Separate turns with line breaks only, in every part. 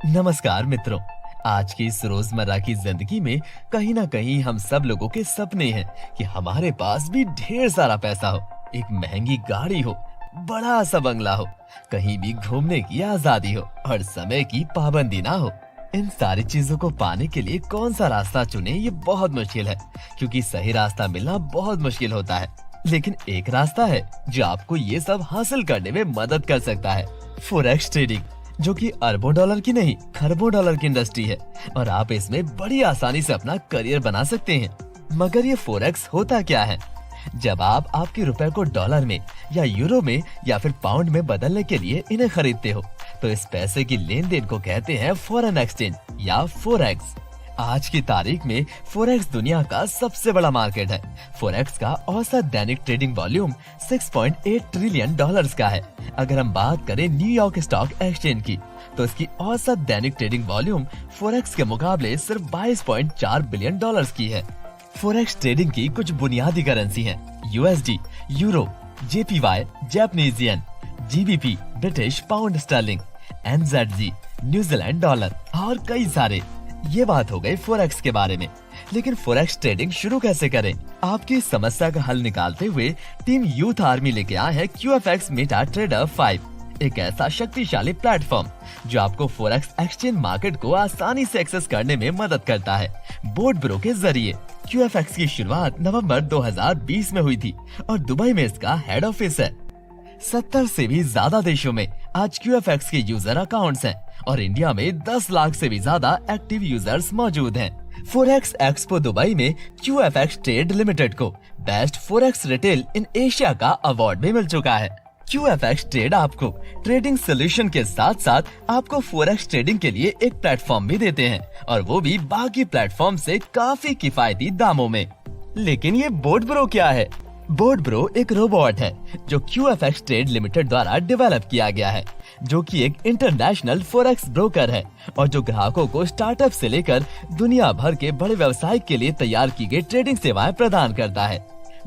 नमस्कार मित्रों। आज की इस रोजमर्रा की जिंदगी में कहीं ना कहीं हम सब लोगों के सपने हैं कि हमारे पास भी ढेर सारा पैसा हो, एक महंगी गाड़ी हो, बड़ा सा बंगला हो, कहीं भी घूमने की आजादी हो और समय की पाबंदी ना हो। इन सारी चीजों को पाने के लिए कौन सा रास्ता चुने ये बहुत मुश्किल है, क्योंकि सही रास्ता मिलना बहुत मुश्किल होता है। लेकिन एक रास्ता है जो आपको ये सब हासिल करने में मदद कर सकता है, फॉरेक्स ट्रेडिंग, जो कि अरबों डॉलर की नहीं खरबों डॉलर की इंडस्ट्री है और आप इसमें बड़ी आसानी से अपना करियर बना सकते हैं। मगर ये फॉरेक्स होता क्या है? जब आप आपके रुपए को डॉलर में या यूरो में या फिर पाउंड में बदलने के लिए इन्हें खरीदते हो, तो इस पैसे की लेन देन को कहते हैं फॉरेन एक्सचेंज या फॉरेक्स। आज की तारीख में फॉरेक्स दुनिया का सबसे बड़ा मार्केट है। फॉरेक्स का औसत दैनिक ट्रेडिंग वॉल्यूम 6.8 ट्रिलियन डॉलर्स का है। अगर हम बात करें न्यूयॉर्क स्टॉक एक्सचेंज की, तो इसकी औसत दैनिक ट्रेडिंग वॉल्यूम फॉरेक्स के मुकाबले सिर्फ 22.4 बिलियन डॉलर्स की है। फॉरेक्स ट्रेडिंग की कुछ बुनियादी करेंसी हैं: USD, euro, JPY, Japanese yen, GBP, British pound sterling, NZD, New Zealand dollar और कई सारे। ये बात हो गई फॉरेक्स के बारे में। लेकिन फॉरेक्स ट्रेडिंग शुरू कैसे करें? आपकी समस्या का हल निकालते हुए टीम यूथ आर्मी लेके आए हैं QFX मेटा ट्रेडर 5, एक ऐसा शक्तिशाली प्लेटफॉर्म जो आपको फॉरेक्स एक्सचेंज मार्केट को आसानी से एक्सेस करने में मदद करता है, बोर्ड ब्रो के जरिए। QFX की शुरुआत नवंबर 2020 में हुई थी और दुबई में इसका हेड ऑफिस है। 70 से भी ज्यादा देशों में आज QFX के यूजर अकाउंट्स हैं और इंडिया में 10 लाख से भी ज्यादा एक्टिव यूजर्स मौजूद हैं। फॉरेक्स एक्सपो दुबई में QFX ट्रेड लिमिटेड को best forex retail in Asia का अवार्ड भी मिल चुका है। QFX ट्रेड आपको ट्रेडिंग सोल्यूशन के साथ साथ आपको फॉरेक्स ट्रेडिंग के लिए एक प्लेटफॉर्म भी देते हैं, और वो भी बाकी प्लेटफॉर्म से काफी किफायती दामों में। लेकिन ये बोर्ड ब्रो क्या है? बोर्ड ब्रो एक रोबोट है जो QFX ट्रेड लिमिटेड द्वारा डेवलप किया गया है, जो कि एक इंटरनेशनल फॉरेक्स ब्रोकर है और जो ग्राहकों को स्टार्टअप से लेकर दुनिया भर के बड़े व्यवसाय के लिए तैयार की गई ट्रेडिंग सेवाएं प्रदान करता है।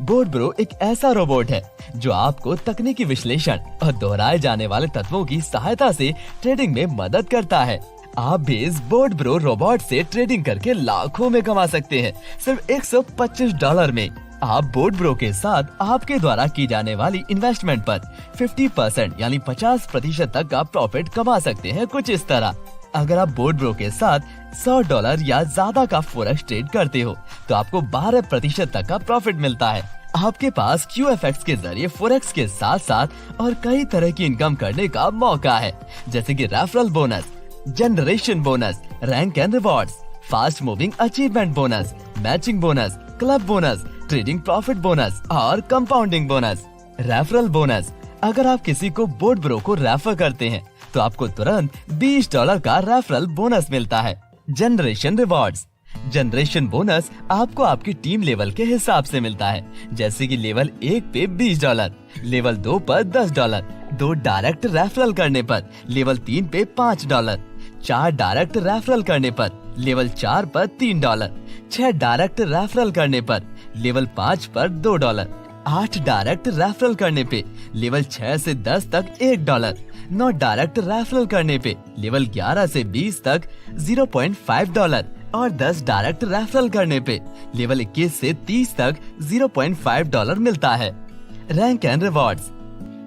बोर्ड ब्रो एक ऐसा रोबोट है जो आपको तकनीकी विश्लेषण और दोहराए जाने वाले तत्वों की सहायता से ट्रेडिंग में मदद करता है। आप भी इस बोर्ड ब्रो रोबोट से ट्रेडिंग करके लाखों में कमा सकते हैं, सिर्फ $125 में। आप बोर्ड ब्रो के साथ आपके द्वारा की जाने वाली इन्वेस्टमेंट पर 50% यानी 50% तक का प्रॉफिट कमा सकते हैं। कुछ इस तरह, अगर आप बोर्ड ब्रो के साथ $100 या ज्यादा का फॉरेक्स ट्रेड करते हो, तो आपको 12% तक का प्रॉफिट मिलता है। आपके पास QFX के जरिए फॉरेक्स के साथ साथ और कई तरह की इनकम करने का मौका है, जैसे कि referral bonus, generation bonus, rank and rewards, fast moving achievement bonus, matching bonus, club bonus, trading profit bonus और कंपाउंडिंग बोनस। रेफरल बोनस, अगर आप किसी को बोर्ड ब्रो को रेफर करते हैं तो आपको तुरंत $20 का रेफरल बोनस मिलता है। जनरेशन रिवॉर्ड्स, जनरेशन बोनस आपको आपकी टीम लेवल के हिसाब से मिलता है, जैसे कि लेवल 1 पे $20, लेवल 2 पर $10, 2 डायरेक्ट रेफरल करने पर लेवल 3 पे $5, 4 डायरेक्ट रेफरल करने पर लेवल 4 पर $3, 6 डायरेक्ट रेफरल करने पर लेवल 5 पर $2, 8 डायरेक्ट रेफरल करने पे लेवल 6 से 10 तक $1, 9 डायरेक्ट रेफरल करने पे लेवल 11 से 20 तक $0.5 और 10 डायरेक्ट रेफरल करने पे लेवल 21 से 30 तक $0.5 मिलता है। Rank and rewards,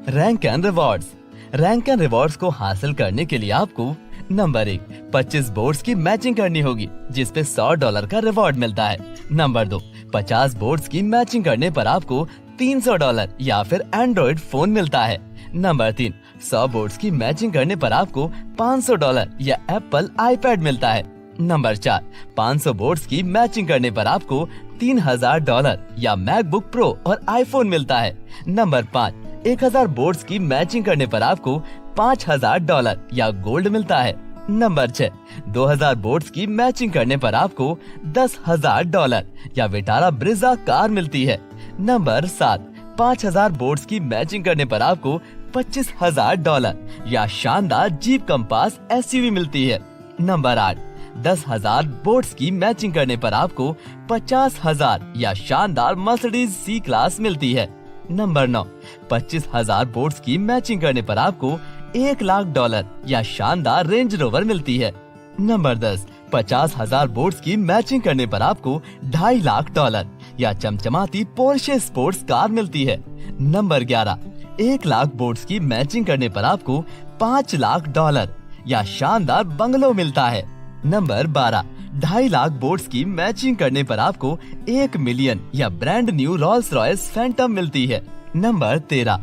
rank and rewards, rank and rewards को हासिल करने के लिए आपको नंबर 1, 25 बोर्ड्स की मैचिंग करनी होगी, जिसपे $100 का रिवॉर्ड मिलता है। नंबर 2, 50 बोर्ड्स की मैचिंग करने पर आपको $300 या फिर एंड्रॉइड फोन मिलता है। नंबर 3, 100 बोर्ड्स की मैचिंग करने पर आपको $500 या एप्पल आईपैड मिलता है। नंबर 4, 500 बोर्ड्स की मैचिंग करने पर आपको $3000 या मैकबुक प्रो और आईफोन मिलता है। नंबर 5, 1000 बोर्ड्स की मैचिंग करने पर आपको $5000 या गोल्ड मिलता है। नंबर 6, 2000 बोर्ड्स की मैचिंग करने पर आपको $10,000 या विटारा ब्रिजा कार मिलती है। नंबर 7, 5000 बोर्ड्स की मैचिंग करने पर आपको $25,000 या शानदार जीप कंपास SUV मिलती है। नंबर 8, 10,000 बोर्ड्स की मैचिंग करने पर आपको 50,000 या शानदार मर्सिडीज C क्लास मिलती है। नंबर 9, 25,000 बोर्ड्स की मैचिंग करने पर आपको $1,00,000 या शानदार रेंज रोवर मिलती है। नंबर 10, 50,000 बोट्स की मैचिंग करने पर आपको $2.5 लाख या चमचमाती पोर्शे स्पोर्ट्स कार मिलती है। नंबर 11, 1,00,000 बोट्स की मैचिंग करने पर आपको $5 लाख या शानदार बंगलो मिलता है। नंबर 12, 2.5 लाख बोट्स की मैचिंग करने पर आपको 1 मिलियन या brand new Rolls Royce Phantom मिलती है। नंबर 13,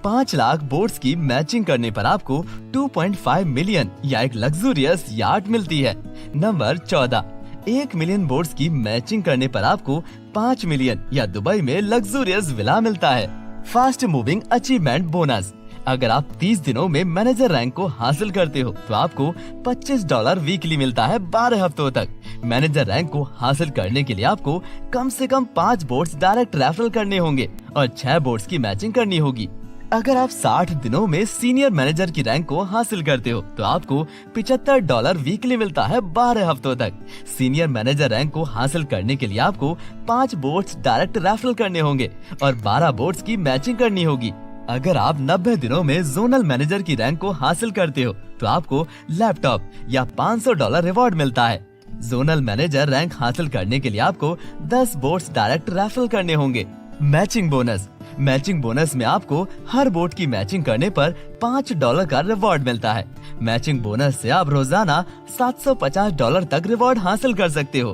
5 लाख बोट्स की मैचिंग करने पर आपको 2.5 मिलियन या एक लग्जूरियस यार्ड मिलती है। नंबर 14, 1 मिलियन बोट्स की मैचिंग करने पर आपको 5 मिलियन या दुबई में लग्जूरियस विला मिलता है। फास्ट मूविंग अचीवमेंट बोनस, अगर आप 30 दिनों में मैनेजर रैंक को हासिल करते हो तो आपको $25 वीकली मिलता है 12 हफ्तों तक। मैनेजर रैंक को हासिल करने के लिए आपको कम से कम 5 बोट्स डायरेक्ट रेफरल करने होंगे और 6 बोट्स की मैचिंग करनी होगी। अगर आप 60 दिनों में सीनियर मैनेजर की रैंक को हासिल करते हो तो आपको $75 वीकली मिलता है 12 हफ्तों तक। सीनियर मैनेजर रैंक को हासिल करने के लिए आपको 5 बोट्स डायरेक्ट रेफरल करने होंगे और 12 बोट्स की मैचिंग करनी होगी। अगर आप 90 दिनों में जोनल मैनेजर की रैंक को हासिल करते हो तो आपको लैपटॉप या $500 रिवॉर्ड मिलता है। जोनल मैनेजर रैंक हासिल करने के लिए आपको 10 बोट्स डायरेक्ट रेफरल करने होंगे। मैचिंग बोनस, मैचिंग बोनस में आपको हर बोट की मैचिंग करने पर $5 का रिवॉर्ड मिलता है। मैचिंग बोनस से आप रोजाना $750 तक रिवॉर्ड हासिल कर सकते हो।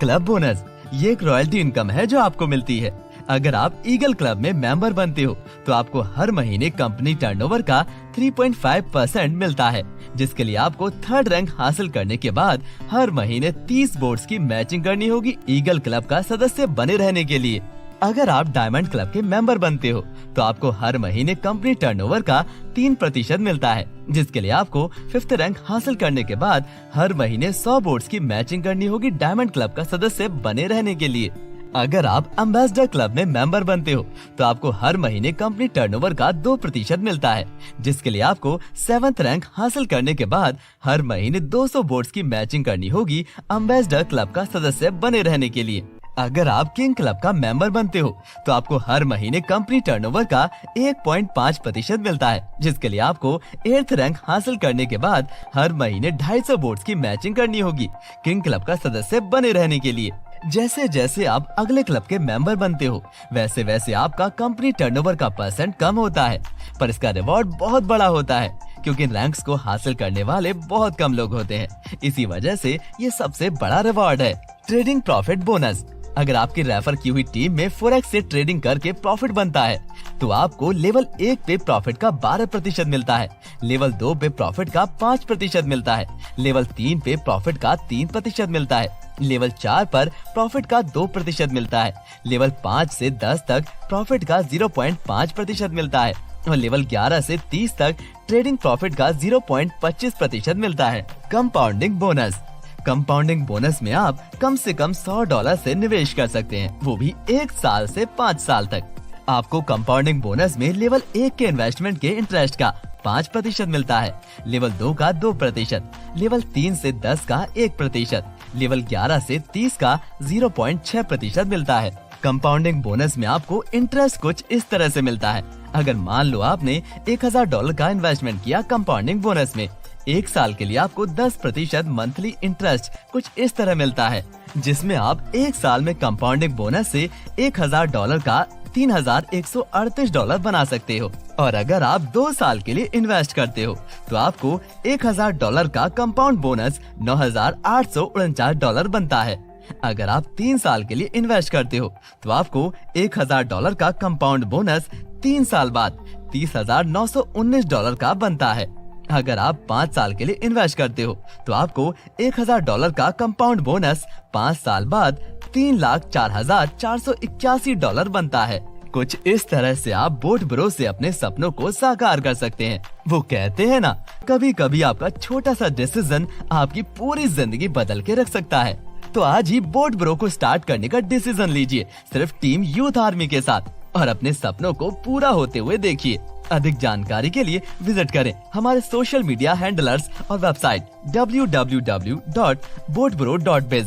क्लब बोनस, ये एक रॉयल्टी इनकम है जो आपको मिलती है। अगर आप ईगल क्लब में मेंबर बनते हो तो आपको हर महीने कंपनी टर्नओवर का 3.5% मिलता है, जिसके लिए आपको 3rd रैंक हासिल करने के बाद हर महीने 30 बोट्स की मैचिंग करनी होगी ईगल क्लब का सदस्य बने रहने के लिए। अगर आप डायमंड क्लब के मेंबर बनते हो तो आपको हर महीने कंपनी टर्नओवर का 3% मिलता है, जिसके लिए आपको 5th रैंक हासिल करने के बाद हर महीने 100 बोट्स की मैचिंग करनी होगी डायमंड क्लब का सदस्य बने रहने के लिए। अगर आप एम्बेसडर क्लब में मेंबर बनते हो तो आपको हर महीने कंपनी टर्नओवर का 2% मिलता है, जिसके लिए आपको 7th रैंक हासिल करने के बाद हर महीने 200 बोट्स की मैचिंग करनी होगी एम्बेसडर क्लब का सदस्य बने रहने के लिए। अगर आप किंग क्लब का मेंबर बनते हो तो आपको हर महीने कंपनी टर्नओवर का 1.5% मिलता है, जिसके लिए आपको 8th रैंक हासिल करने के बाद हर महीने 250 बोट्स की मैचिंग करनी होगी किंग क्लब का सदस्य बने रहने के लिए। जैसे जैसे आप अगले क्लब के मेंबर बनते हो वैसे वैसे आपका कंपनी टर्नओवर का % कम होता है, पर इसका रिवॉर्ड बहुत बड़ा होता है क्योंकि रैंक्स को हासिल करने वाले बहुत कम लोग होते हैं। इसी वजह से ये सबसे बड़ा रिवॉर्ड है। ट्रेडिंग प्रॉफिट बोनस, अगर आपकी रेफर की हुई टीम में फोरेक्स से ट्रेडिंग करके प्रॉफिट बनता है तो आपको लेवल 1 पे प्रॉफिट का 12% मिलता है, लेवल 2 पे प्रॉफिट का 5% मिलता है, लेवल 3 पे प्रॉफिट का 3% मिलता है, लेवल 4 पर प्रॉफिट का 2% मिलता है, लेवल 5 से 10 तक प्रॉफिट का 0.5% मिलता है और लेवल 11 से 30 तक ट्रेडिंग प्रॉफिट का 0.25% मिलता है। कंपाउंडिंग बोनस, कंपाउंडिंग बोनस में आप कम से कम $100 से निवेश कर सकते हैं, वो भी 1 साल से 5 साल तक। आपको कंपाउंडिंग बोनस में लेवल 1 के इन्वेस्टमेंट के इंटरेस्ट का 5% मिलता है, लेवल 2 का 2%, लेवल 3 से 10 का 1%, लेवल 11 से 30 का 0.6% मिलता है। कंपाउंडिंग बोनस में आपको इंटरेस्ट कुछ इस तरह से मिलता है। अगर मान लो आपने $1000 का इन्वेस्टमेंट किया कंपाउंडिंग बोनस में, 1 साल के लिए आपको 10% मंथली इंटरेस्ट कुछ इस तरह मिलता है, जिसमें आप 1 साल में कंपाउंडिंग बोनस से $1000 का $3138 बना सकते हो। और अगर आप 2 साल के लिए इन्वेस्ट करते हो तो आपको $1000 का कंपाउंड बोनस $9849 बनता है। अगर आप 3 साल के लिए इन्वेस्ट करते हो तो आपको $1000 का कंपाउंड बोनस 3 साल बाद $30,919 का बनता है। अगर आप 5 साल के लिए इन्वेस्ट करते हो तो आपको $1000 का कंपाउंड बोनस 5 साल बाद $3,04,481 बनता है। कुछ इस तरह से आप बोट ब्रो से अपने सपनों को साकार कर सकते हैं। वो कहते हैं ना, कभी कभी आपका छोटा सा डिसीजन आपकी पूरी जिंदगी बदल के रख सकता है। तो आज ही बोट ब्रो को स्टार्ट करने का डिसीजन लीजिए, सिर्फ टीम यूथ आर्मी के साथ, और अपने सपनों को पूरा होते हुए देखिए। अधिक जानकारी के लिए विजिट करें हमारे सोशल मीडिया हैंडलर्स और वेबसाइट www.boatbro.biz।